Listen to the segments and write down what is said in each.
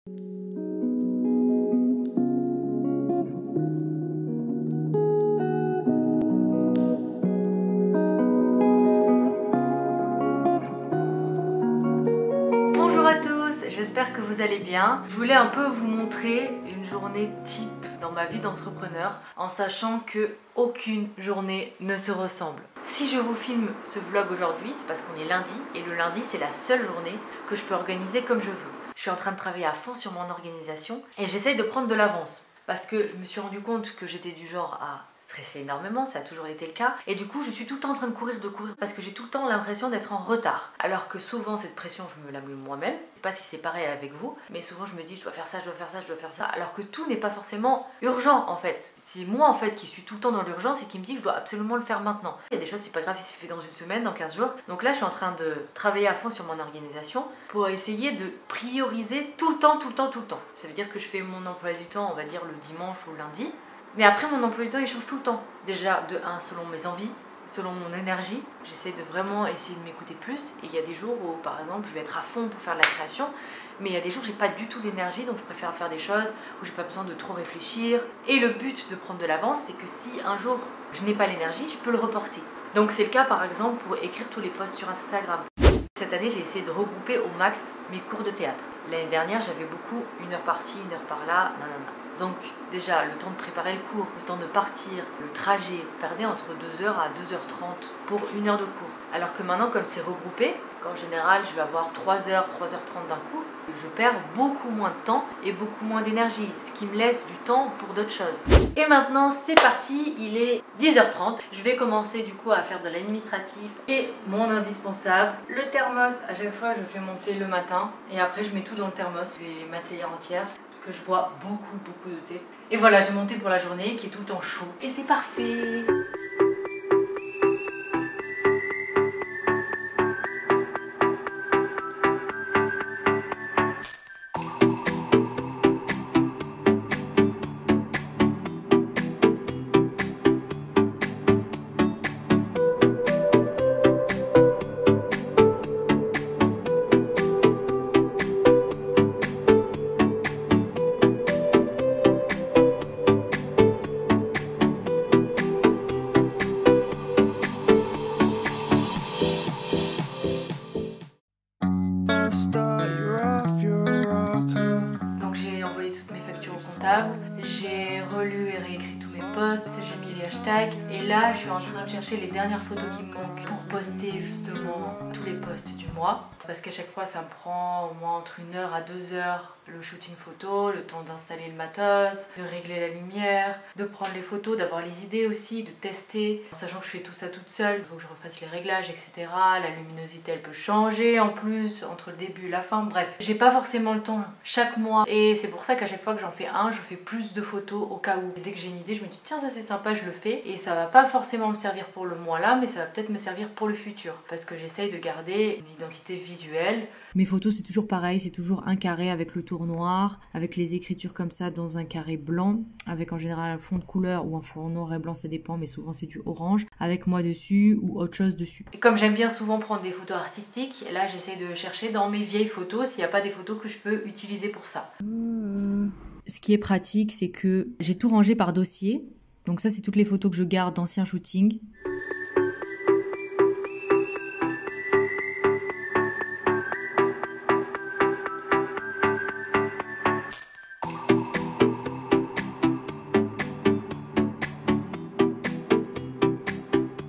Bonjour à tous, j'espère que vous allez bien. Je voulais un peu vous montrer une journée type dans ma vie d'entrepreneur en sachant que aucune journée ne se ressemble. Si je vous filme ce vlog aujourd'hui, c'est parce qu'on est lundi et le lundi c'est la seule journée que je peux organiser comme je veux. Je suis en train de travailler à fond sur mon organisation et j'essaye de prendre de l'avance parce que je me suis rendu compte que j'étais du genre à stresser énormément, ça a toujours été le cas, et du coup je suis tout le temps en train de courir parce que j'ai tout le temps l'impression d'être en retard, alors que souvent cette pression je me la mets moi-même. Je sais pas si c'est pareil avec vous, mais souvent je me dis je dois faire ça, je dois faire ça, je dois faire ça, alors que tout n'est pas forcément urgent en fait. C'est moi en fait qui suis tout le temps dans l'urgence et qui me dit que je dois absolument le faire maintenant. Il y a des choses, c'est pas grave si c'est fait dans une semaine, dans 15 jours, donc là je suis en train de travailler à fond sur mon organisation pour essayer de prioriser tout le temps. Ça veut dire que je fais mon emploi du temps, on va dire le dimanche ou lundi. Mais après, mon emploi du temps, il change tout le temps. Déjà, de 1, selon mes envies, selon mon énergie. J'essaie de vraiment essayer de m'écouter plus. Et il y a des jours où, par exemple, je vais être à fond pour faire de la création. Mais il y a des jours où j'ai pas du tout l'énergie, donc je préfère faire des choses où j'ai pas besoin de trop réfléchir. Et le but de prendre de l'avance, c'est que si un jour je n'ai pas l'énergie, je peux le reporter. Donc c'est le cas, par exemple, pour écrire tous les posts sur Instagram. Cette année, j'ai essayé de regrouper au max mes cours de théâtre. L'année dernière, j'avais beaucoup, 1 heure par-ci, 1 heure par-là, nanana. Donc déjà, le temps de préparer le cours, le temps de partir, le trajet, perdait entre 2h à 2h30 pour 1 heure de cours. Alors que maintenant, comme c'est regroupé, qu'en général, je vais avoir 3h, 3h30 d'un coup, je perds beaucoup moins de temps et beaucoup moins d'énergie, ce qui me laisse du temps pour d'autres choses. Et maintenant, c'est parti, il est 10h30. Je vais commencer du coup à faire de l'administratif et mon indispensable, le thermos. À chaque fois, je fais monter le matin et après, je mets tout dans le thermos. Je vais ma théière entière parce que je bois beaucoup de thé. Et voilà, j'ai mon thé pour la journée qui est tout le temps chaud. Et c'est parfait! Donc j'ai envoyé toutes mes factures au comptable, j'ai relu et réécrit tous mes posts, j'ai mis les hashtags et là je suis en train de chercher les dernières photos qui me manquent pour poster justement tous les posts du mois. Parce qu'à chaque fois ça me prend au moins entre 1 heure à 2 heures le shooting photo, le temps d'installer le matos, de régler la lumière, de prendre les photos, d'avoir les idées aussi, de tester. Sachant que je fais tout ça toute seule, il faut que je refasse les réglages, etc. La luminosité elle peut changer en plus entre le début et la fin, bref. J'ai pas forcément le temps chaque mois et c'est pour ça qu'à chaque fois que j'en fais un, je fais plus de photos au cas où. Dès que j'ai une idée, je me dis tiens ça c'est sympa, je le fais et ça va pas forcément me servir pour le mois là, mais ça va peut-être me servir pour le futur parce que j'essaye de garder une identité visuelle. Mes photos c'est toujours pareil, c'est toujours un carré avec le tour noir, avec les écritures comme ça dans un carré blanc, avec en général un fond de couleur ou un fond noir et blanc, ça dépend, mais souvent c'est du orange, avec moi dessus ou autre chose dessus. Et comme j'aime bien souvent prendre des photos artistiques, là j'essaie de chercher dans mes vieilles photos s'il n'y a pas des photos que je peux utiliser pour ça. Ce qui est pratique, c'est que j'ai tout rangé par dossier, donc ça c'est toutes les photos que je garde d'anciens shootings.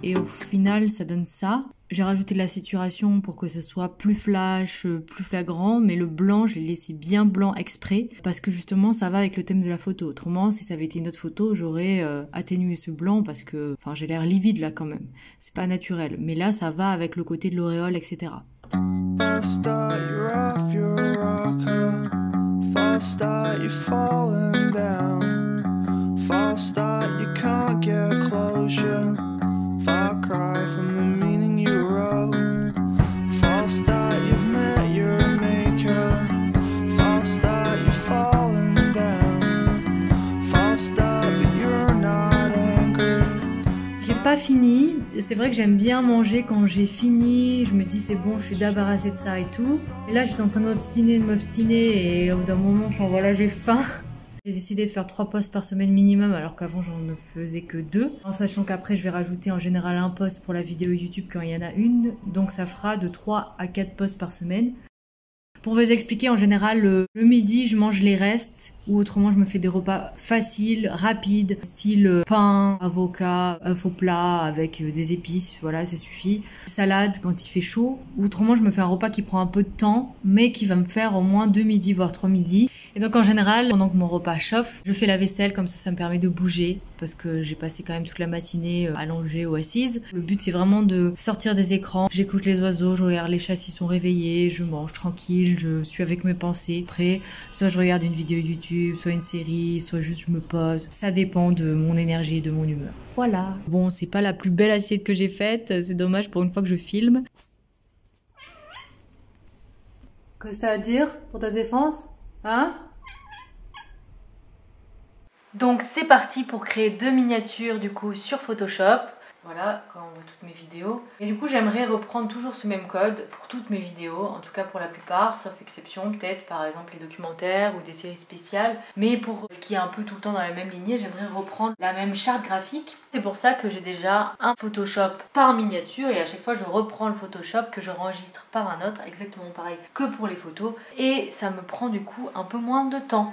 Et au final, ça donne ça. J'ai rajouté de la saturation pour que ça soit plus flash, plus flagrant, mais le blanc, je l'ai laissé bien blanc exprès, parce que justement, ça va avec le thème de la photo. Autrement, si ça avait été une autre photo, j'aurais atténué ce blanc, parce que, enfin, j'ai l'air livide là quand même. C'est pas naturel. Mais là, ça va avec le côté de l'auréole, etc. Far cry from the meaning you wrote. False start, you've met your maker. False start, you've fallen down. False start, but you're not angry. J'ai pas fini fini. C'est vrai que j'aime bien manger quand j'ai fini. Je me dis c'est bon, je suis débarrassée de ça et tout. Et là j'étais en train de m'obstiner et au bout d'un moment, enfin voilà, j'ai faim. J'ai décidé de faire 3 posts par semaine minimum alors qu'avant j'en ne faisais que 2. En sachant qu'après je vais rajouter en général un post pour la vidéo YouTube quand il y en a une. Donc ça fera de 3 à 4 posts par semaine. Pour vous expliquer, en général, le midi, je mange les restes ou autrement, je me fais des repas faciles, rapides, style pain, avocat, œuf au plat avec des épices, voilà, ça suffit. Salade quand il fait chaud. Ou autrement, je me fais un repas qui prend un peu de temps, mais qui va me faire au moins 2 midis, voire 3 midis. Et donc en général, pendant que mon repas chauffe, je fais la vaisselle, comme ça me permet de bouger, parce que j'ai passé quand même toute la matinée allongée ou assise. Le but c'est vraiment de sortir des écrans, j'écoute les oiseaux, je regarde les chats s'ils sont réveillés, je mange tranquille, je suis avec mes pensées. Après, soit je regarde une vidéo YouTube, soit une série, soit juste je me pose. Ça dépend de mon énergie et de mon humeur. Voilà. Bon, c'est pas la plus belle assiette que j'ai faite, c'est dommage pour une fois que je filme. Qu'est-ce que t'as à dire pour ta défense? Hein? Donc c'est parti pour créer 2 miniatures du coup sur Photoshop. Voilà, quand on voit toutes mes vidéos. Et du coup j'aimerais reprendre toujours ce même code pour toutes mes vidéos, en tout cas pour la plupart, sauf exception, peut-être par exemple les documentaires ou des séries spéciales. Mais pour ce qui est un peu tout le temps dans la même lignée, j'aimerais reprendre la même charte graphique. C'est pour ça que j'ai déjà un Photoshop par miniature et à chaque fois je reprends le Photoshop que je enregistre par un autre, exactement pareil que pour les photos. Et ça me prend du coup un peu moins de temps.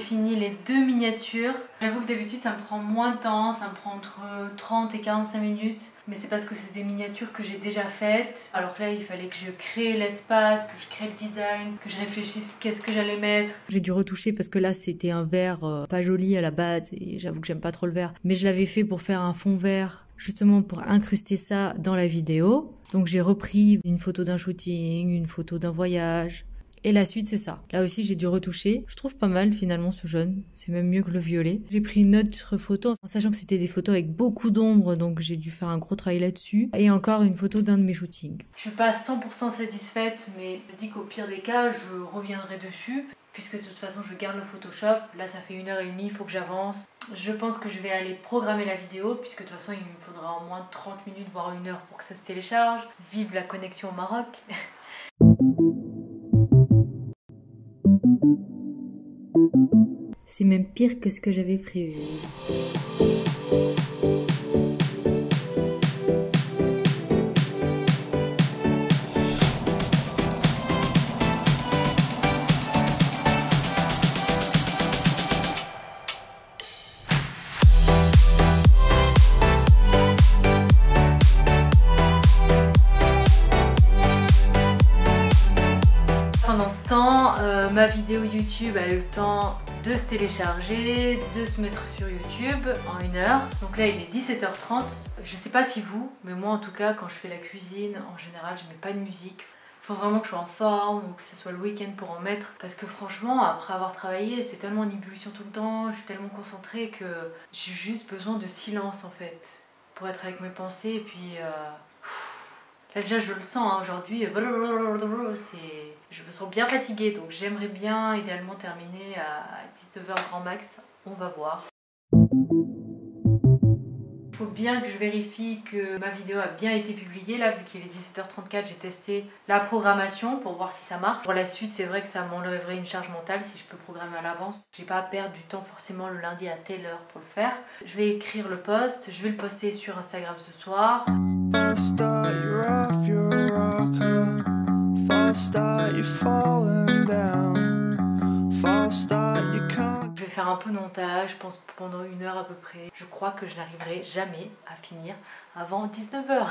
Fini les 2 miniatures. J'avoue que d'habitude ça me prend moins de temps, ça me prend entre 30 et 45 minutes, mais c'est parce que c'est des miniatures que j'ai déjà faites. Alors que là il fallait que je crée l'espace, que je crée le design, que je réfléchisse qu'est-ce que j'allais mettre. J'ai dû retoucher parce que là c'était un vert pas joli à la base et j'avoue que j'aime pas trop le vert, mais je l'avais fait pour faire un fond vert justement pour incruster ça dans la vidéo. Donc j'ai repris une photo d'un shooting, une photo d'un voyage. Et la suite c'est ça. Là aussi j'ai dû retoucher. Je trouve pas mal finalement ce jaune. C'est même mieux que le violet. J'ai pris une autre photo en sachant que c'était des photos avec beaucoup d'ombre. Donc j'ai dû faire un gros travail là-dessus. Et encore une photo d'un de mes shootings. Je suis pas 100% satisfaite, mais je me dis qu'au pire des cas je reviendrai dessus. Puisque de toute façon je garde le Photoshop. Là ça fait 1h30, il faut que j'avance. Je pense que je vais aller programmer la vidéo. Puisque de toute façon il me faudra au moins 30 minutes voire 1 heure pour que ça se télécharge. Vive la connexion au Maroc. C'est même pire que ce que j'avais prévu. Pendant ce temps, ma vidéo YouTube a eu le temps de se télécharger, de se mettre sur YouTube en 1 heure. Donc là il est 17h30. Je sais pas si vous, mais moi en tout cas quand je fais la cuisine, en général je mets pas de musique. Faut vraiment que je sois en forme ou que ce soit le week-end pour en mettre. Parce que franchement, après avoir travaillé, c'est tellement en ébullition tout le temps, je suis tellement concentrée que j'ai juste besoin de silence en fait. Pour être avec mes pensées et puis... Là déjà je le sens hein, aujourd'hui, je me sens bien fatiguée donc j'aimerais bien idéalement terminer à 19h grand max, on va voir. Il faut bien que je vérifie que ma vidéo a bien été publiée. Là vu qu'il est 17h34 j'ai testé la programmation pour voir si ça marche. Pour la suite c'est vrai que ça m'enlèverait une charge mentale si je peux programmer à l'avance. J'ai pas à perdre du temps forcément le lundi à telle heure pour le faire. Je vais écrire le post, je vais le poster sur Instagram ce soir. Je vais faire un peu de montage, je pense pendant 1 heure à peu près. Je crois que je n'arriverai jamais à finir avant 19h.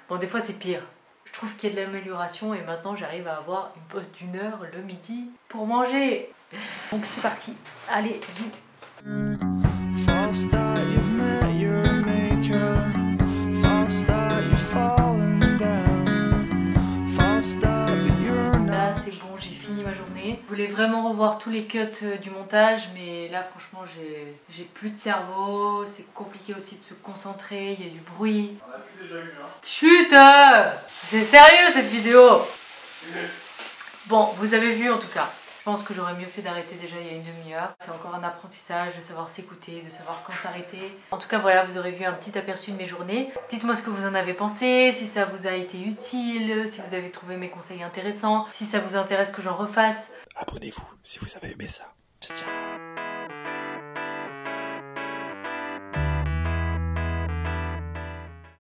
Bon, des fois c'est pire. Je trouve qu'il y a de l'amélioration et maintenant j'arrive à avoir une pause d'1 heure le midi pour manger. Donc c'est parti. Allez, zou. Là c'est bon, j'ai fini ma journée. Je voulais vraiment revoir tous les cuts du montage, mais là franchement j'ai plus de cerveau, c'est compliqué aussi de se concentrer, il y a du bruit. On a plus déjà eu hein. Chut, c'est sérieux cette vidéo. Bon, vous avez vu en tout cas. pense que j'aurais mieux fait d'arrêter déjà il y a une demi-heure. C'est encore un apprentissage de savoir s'écouter, de savoir quand s'arrêter. En tout cas voilà, vous aurez vu un petit aperçu de mes journées. Dites-moi ce que vous en avez pensé, si ça vous a été utile, si vous avez trouvé mes conseils intéressants, si ça vous intéresse que j'en refasse. Abonnez-vous si vous avez aimé ça. Ciao, ciao.